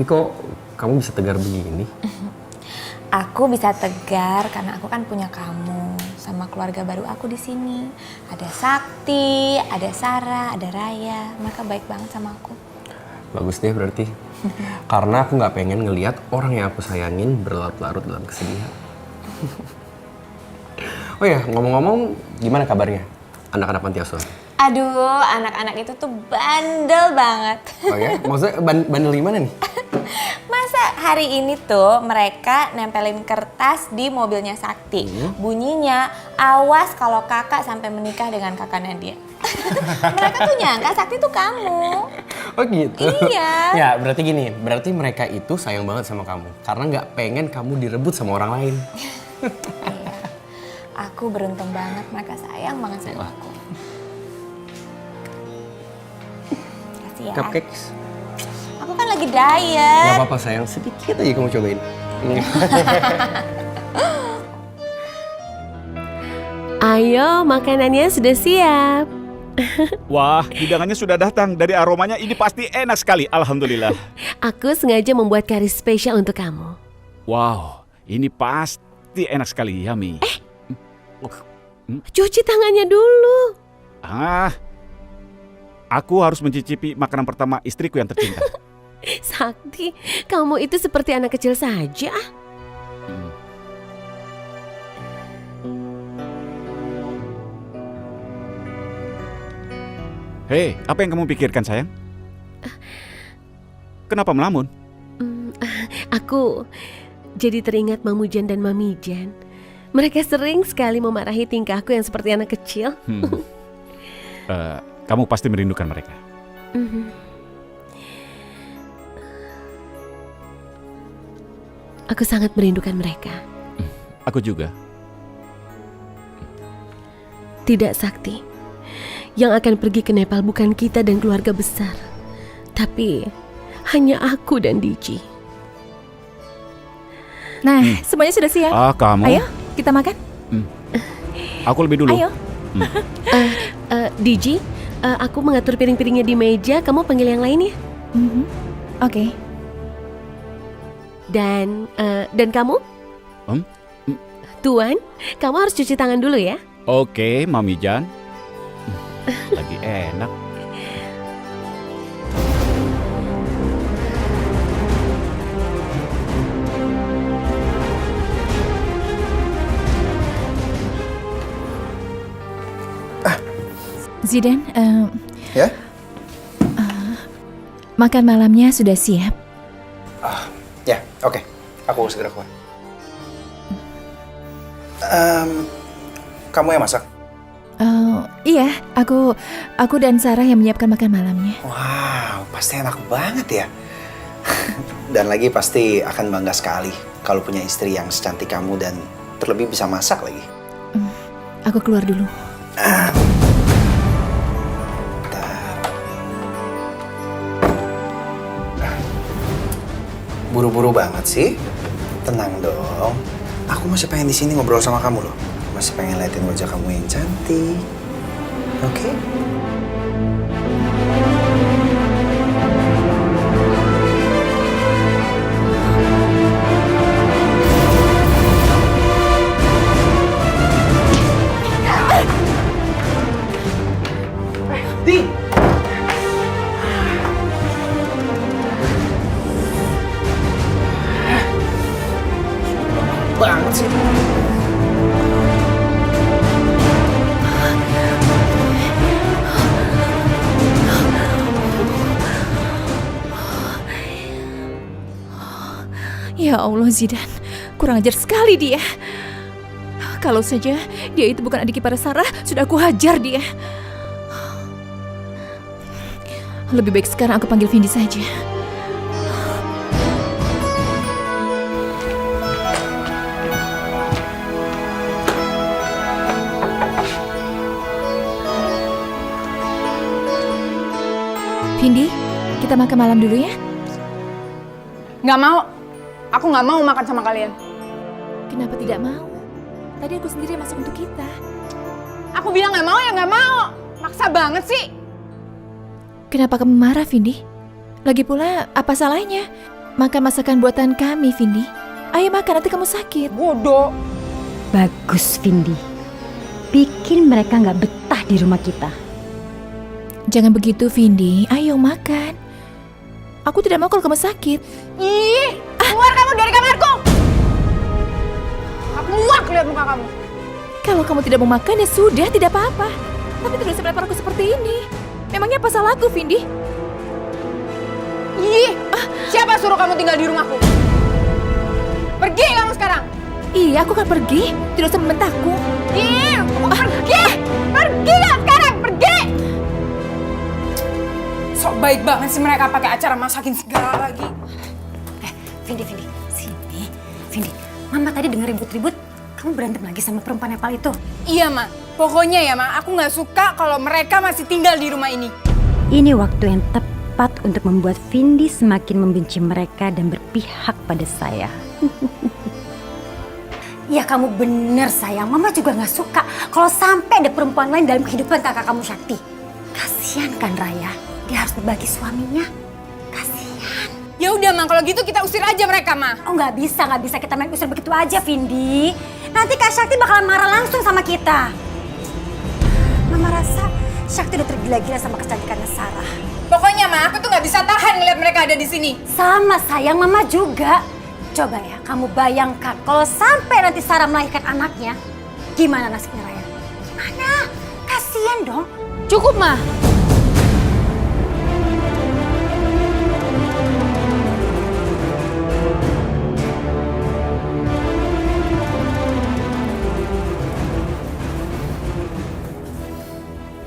Tapi kok kamu bisa tegar begini? Aku bisa tegar karena aku kan punya kamu sama keluarga baru aku di sini. Ada Sakti, ada Sarah, ada Raya. Mereka baik banget sama aku. Bagus deh berarti. Karena aku nggak pengen ngelihat orang yang aku sayangin berlarut-larut dalam kesedihan. Oh ya, ngomong-ngomong, gimana kabarnya anak-anak panti asuhan? Aduh, anak-anak itu tuh bandel banget. Oh ya, maksudnya bandel gimana nih? Masa hari ini tuh mereka nempelin kertas di mobilnya Sakti. Bunyinya, awas kalau kakak sampai menikah dengan kakak Nadia. Mereka tuh nyangka Sakti tuh kamu. Oh gitu? Iya. Ya berarti gini, berarti mereka itu sayang banget sama kamu. Karena nggak pengen kamu direbut sama orang lain. Iya. Aku beruntung banget, mereka sayang banget sama aku. Kasih ya. Cupcakes? Aku kan lagi diet. Gak apa-apa sayang, sedikit aja kamu cobain. Ayo, makanannya sudah siap. Wah, hidangannya sudah datang. Dari aromanya ini pasti enak sekali, alhamdulillah. Aku sengaja membuat kari spesial untuk kamu. Wow, ini pasti enak sekali, yummy. Cuci tangannya dulu. Aku harus mencicipi makanan pertama istriku yang tercinta. Sakti, kamu itu seperti anak kecil saja. Hei, apa yang kamu pikirkan, sayang? Kenapa melamun? Aku jadi teringat Mamujan dan Mamijan. Mereka sering sekali memarahi tingkahku yang seperti anak kecil. Kamu pasti merindukan mereka. Aku sangat merindukan mereka. Aku juga. Tidak, Sakti. Yang akan pergi ke Nepal bukan kita dan keluarga besar, tapi hanya aku dan Diji. Nah, semuanya sudah siap. Kamu? Ayo, kita makan. Aku lebih dulu. Ayo. Diji, aku mengatur piring-piringnya di meja. Kamu panggil yang lain ya. Oke. Dan kamu? Tuan, kamu harus cuci tangan dulu ya. Oke, Mami Jan. Lagi enak. Zidan, Ya? makan malamnya sudah siap. Ya, oke. Aku segera keluar. Kamu yang masak? Iya, aku dan Sarah yang menyiapkan makan malamnya. Wow, pasti enak banget ya. Dan lagi pasti akan bangga sekali kalau punya istri yang secantik kamu dan terlebih bisa masak lagi. Aku keluar dulu. Buru-buru banget sih. Tenang dong. Aku masih pengen di sini ngobrol sama kamu loh. Masih pengen liatin wajah kamu yang cantik. Oke? Di! Banget sih. Ya Allah, Zidan, kurang ajar sekali dia. Kalau saja dia itu bukan adik ipar Sarah, sudah aku hajar dia. Lebih baik sekarang aku panggil Vindi saja. Vindi, kita makan malam dulu ya? Nggak mau. Aku nggak mau makan sama kalian. Kenapa tidak mau? Tadi aku sendiri yang masak untuk kita. Aku bilang nggak mau ya nggak mau. Maksa banget sih. Kenapa kamu marah, Vindi? Lagi pula, apa salahnya? makan masakan buatan kami, Vindi. Ayo makan, nanti kamu sakit. Bodoh. Bagus, Vindi. Bikin mereka nggak betah di rumah kita. Jangan begitu, Vindi. Ayo makan. Aku tidak mau kalau kamu sakit. Ih, keluar kamu dari kamarku. Aku muak lihat muka kamu. Kalau kamu tidak mau makan ya sudah, tidak apa-apa. Tapi tidak usah melempar aku seperti ini. Memangnya apa salahku, Vindi? Ih, siapa suruh kamu tinggal di rumahku? Pergi kamu sekarang. Iya, aku akan pergi. Tidak usah membentakku. Ih, pergi. Pergi nggak sekarang, pergi. Sok baik banget sih mereka pakai acara masakin segala lagi. Vindi, sini. Vindi, Mama tadi dengar ribut-ribut. Kamu berantem lagi sama perempuan Nepal itu. Iya, Ma. Pokoknya ya, Ma, aku nggak suka kalau mereka masih tinggal di rumah ini. Ini waktu yang tepat untuk membuat Vindi semakin membenci mereka dan berpihak pada saya. Ya kamu bener sayang, Mama juga nggak suka kalau sampai ada perempuan lain dalam kehidupan kakak kamu Sakti. Kasian kan Raya, dia harus berbagi suaminya. Kasian. Ya udah, Ma, kalau gitu kita usir aja mereka, Ma. Oh nggak bisa kita main usir begitu aja Vindi. Nanti Kak Sakti bakalan marah langsung sama kita. Mama rasa Sakti udah tergila-gila sama kecantikannya Sarah. Pokoknya, Ma, aku tuh nggak bisa tahan ngeliat mereka ada di sini. Sama sayang, Mama juga. Coba ya, kamu bayangkan kalau sampai nanti Sarah melahirkan anaknya, gimana nasibnya Raya? Gimana? Kasian dong. Cukup, Ma.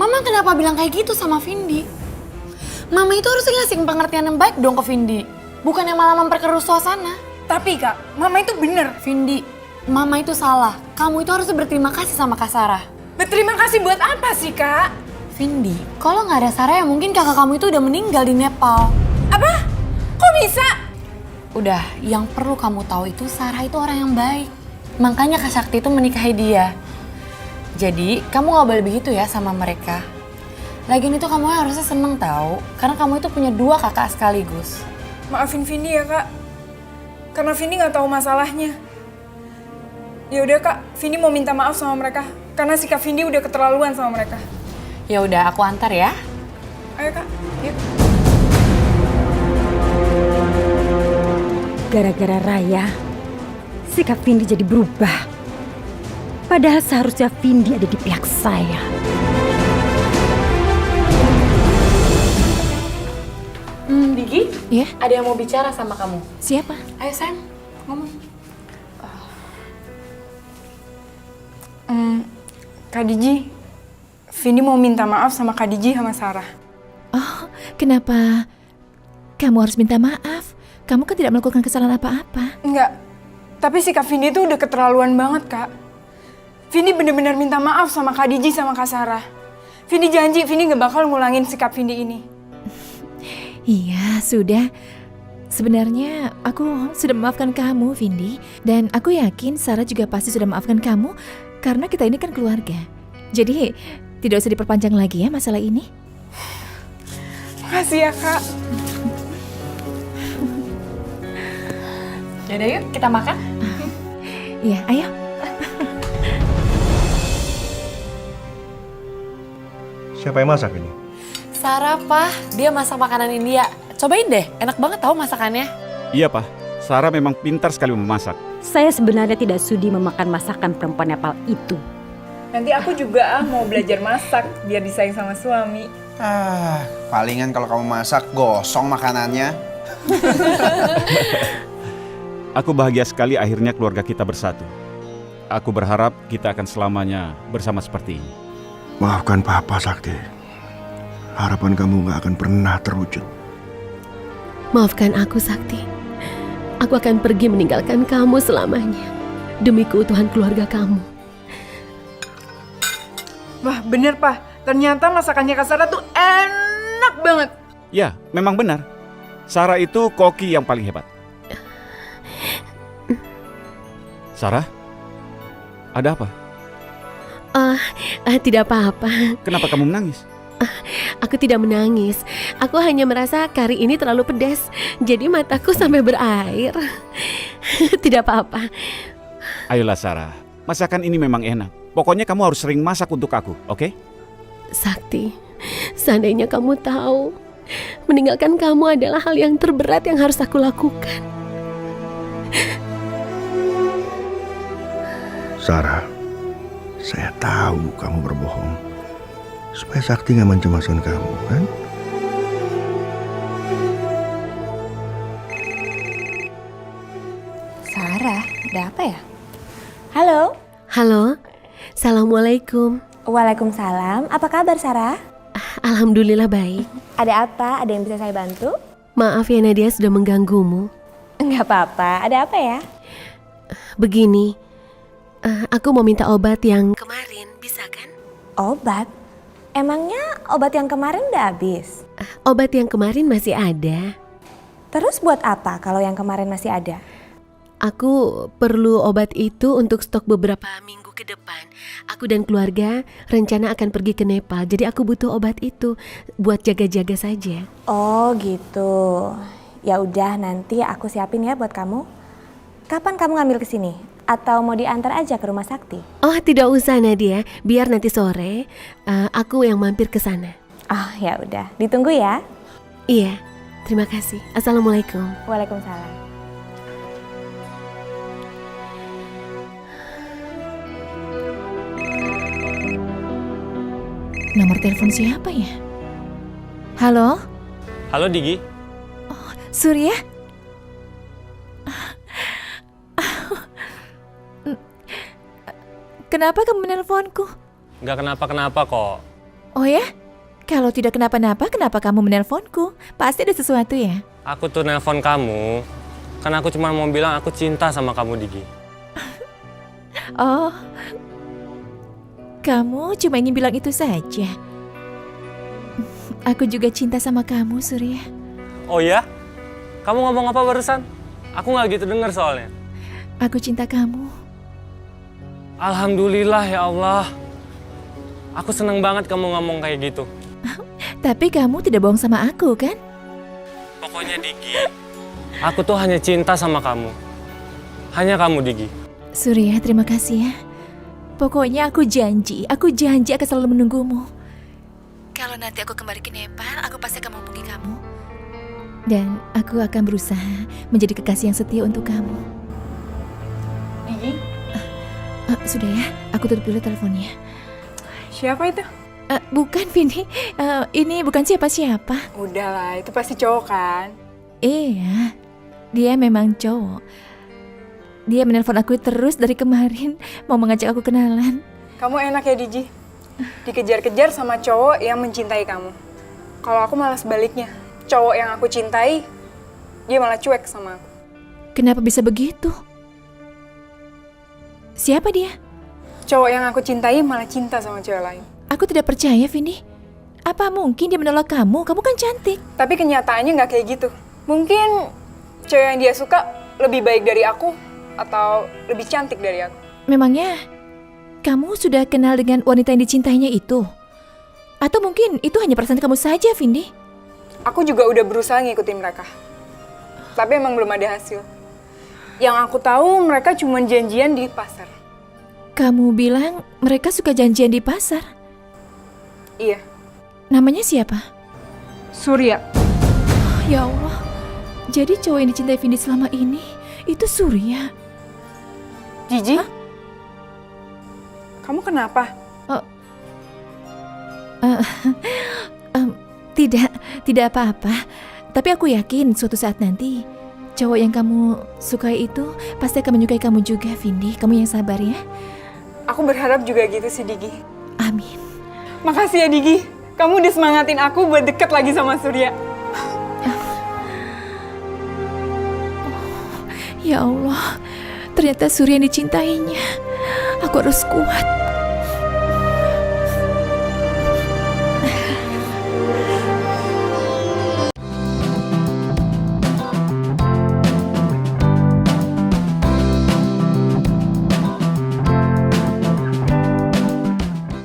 Mama kenapa bilang kayak gitu sama Vindi? Mama itu harusnya ngasih pengertian yang baik dong ke Vindi. Bukan yang malah memperkeruh suasana. Tapi, Kak, Mama itu bener. Vindi, Mama itu salah. Kamu itu harusnya berterima kasih sama Kak Sarah. Berterima kasih buat apa sih, Kak? Vindi, kalau nggak ada Sarah ya mungkin kakak kamu itu udah meninggal di Nepal. Apa? Kok bisa? Udah, yang perlu kamu tahu itu Sarah itu orang yang baik. Makanya Kak Sakti itu menikahi dia. Jadi, kamu nggak boleh begitu ya sama mereka. Lagian itu kamu harusnya seneng tahu, karena kamu itu punya 2 kakak sekaligus. Maafin Vindi ya, Kak. Karena Vindi nggak tahu masalahnya. Ya udah, Kak, Vindi mau minta maaf sama mereka karena sikap Vindi udah keterlaluan sama mereka. Ya udah, aku antar ya. Ayo, Kak. Yuk. Gara-gara Raya, sikap Vindi jadi berubah. Padahal seharusnya Vindi ada di pihak saya. Digi? Ya, Ada yang mau bicara sama kamu. siapa? Ayo sayang, ngomong. Kak Diji, Vindi mau minta maaf sama Kak Diji sama Sarah. Oh, kenapa kamu harus minta maaf? Kamu kan tidak melakukan kesalahan apa-apa. Enggak, tapi sikap Vindi tuh udah keterlaluan banget, Kak. Vindi bener-bener minta maaf sama Kak Diji sama Kak Sarah. Vindi janji, Vindi gak bakal ngulangin sikap Vindi ini. Iya, sudah. Sebenarnya aku sudah memaafkan kamu, Vindi. Dan aku yakin Sarah juga pasti sudah memaafkan kamu karena kita ini kan keluarga. Jadi tidak usah diperpanjang lagi ya masalah ini. Makasih ya, Kak. Yaudah yuk, kita makan. Iya, ayo. Siapa yang masak ini? Sarah, Pak. Dia masak makanan India. Cobain deh, enak banget tahu masakannya. Iya, Pak. Sarah memang pintar sekali memasak. Saya sebenarnya tidak sudi memakan masakan perempuan Nepal itu. Nanti aku juga mau belajar masak biar disayang sama suami. Palingan kalau kamu masak gosong makanannya. Aku bahagia sekali akhirnya keluarga kita bersatu. Aku berharap kita akan selamanya bersama seperti ini. Maafkan Papa, Sakti. Harapan kamu gak akan pernah terwujud. Maafkan aku, Sakti. Aku akan pergi meninggalkan kamu selamanya. Demi keutuhan keluarga kamu. Wah, bener, Pak. Ternyata masakannya Kak Sarah tuh enak banget. Ya, memang benar. Sarah itu koki yang paling hebat. Sarah? Ada apa? Tidak apa-apa. Kenapa kamu menangis? Aku tidak menangis. Aku hanya merasa kari ini terlalu pedas. Jadi mataku sampai berair. Tidak apa-apa. Ayolah Sarah, masakan ini memang enak. Pokoknya kamu harus sering masak untuk aku, oke? Sakti, seandainya kamu tahu, meninggalkan kamu adalah hal yang terberat yang harus aku lakukan. Sarah, saya tahu kamu berbohong. Supaya Sakti nggak mencemaskan kamu, kan? Sarah, ada apa ya? Halo. Halo, Assalamualaikum. Waalaikumsalam. Apa kabar Sarah? Alhamdulillah baik. Ada apa? Ada yang bisa saya bantu? Maaf ya Nadia sudah mengganggumu. Enggak apa-apa. Ada apa ya? Begini, aku mau minta obat yang kemarin, bisa kan? Obat? Emangnya obat yang kemarin udah habis? Obat yang kemarin masih ada. Terus buat apa kalau yang kemarin masih ada? Aku perlu obat itu untuk stok beberapa minggu ke depan. Aku dan keluarga rencana akan pergi ke Nepal, jadi aku butuh obat itu buat jaga-jaga saja. Oh gitu. Ya udah nanti aku siapin ya buat kamu. Kapan kamu ngambil ke sini? Atau mau diantar aja ke rumah Sakti? Oh tidak usah Nadia, biar nanti sore aku yang mampir ke sana. Oh ya udah, ditunggu ya. Iya, terima kasih. Assalamualaikum. Waalaikumsalam. Nomor telepon siapa ya? Halo? Halo Digi. Surya? Kenapa kamu menelponku? Nggak kenapa-kenapa kok. Oh ya? Kalau tidak kenapa-napa, kenapa kamu menelponku? Pasti ada sesuatu ya? Aku tuh nelpon kamu, karena aku cuma mau bilang aku cinta sama kamu, Digi. Oh, kamu cuma ingin bilang itu saja. Aku juga cinta sama kamu, Surya. Oh ya? Kamu ngomong apa barusan? Aku nggak gitu dengar soalnya. Aku cinta kamu. Alhamdulillah ya Allah. Aku seneng banget kamu ngomong kayak gitu. Tapi kamu tidak bohong sama aku, kan? Pokoknya Digi, aku tuh hanya cinta sama kamu. Hanya kamu, Digi. Surya, terima kasih ya. Pokoknya aku janji akan selalu menunggumu. Kalau nanti aku kembali ke Nepal, aku pasti akan menghubungi kamu. Dan aku akan berusaha menjadi kekasih yang setia untuk kamu. Digi, Sudah ya, aku tutup dulu teleponnya. siapa itu? Bukan, Vini. Ini bukan siapa-siapa. Udahlah, itu pasti cowok kan? Iya, dia memang cowok. Dia menelpon aku terus dari kemarin, mau mengajak aku kenalan. Kamu enak ya, Digi. Dikejar-kejar sama cowok yang mencintai kamu. Kalau aku malah sebaliknya. Cowok yang aku cintai, dia malah cuek sama aku. Kenapa bisa begitu? Siapa dia? Cowok yang aku cintai malah cinta sama cewek lain. Aku tidak percaya, Vini. Apa mungkin dia menolak kamu? Kamu kan cantik. Tapi kenyataannya nggak kayak gitu. Mungkin cewek yang dia suka lebih baik dari aku atau lebih cantik dari aku. Memangnya kamu sudah kenal dengan wanita yang dicintainya itu? Atau mungkin itu hanya perasaan kamu saja, Vindi? Aku juga udah berusaha ngikutin mereka. Tapi emang belum ada hasil. Yang aku tahu mereka cuma janjian di pasar. Kamu bilang mereka suka janjian di pasar? Iya. Namanya siapa? Surya. Ya Allah, jadi cowok yang dicintai Vindi selama ini itu Surya. Gigi? Kamu kenapa? Tidak apa-apa. Tapi aku yakin suatu saat nanti cowok yang kamu sukai itu pasti akan menyukai kamu juga, Vindi. Kamu yang sabar ya. Aku berharap juga gitu sih, Digi. Amin. Makasih ya, Digi. Kamu udah semangatin aku buat deket lagi sama Surya. Ya Allah, ternyata Surya yang dicintainya. Aku harus kuat.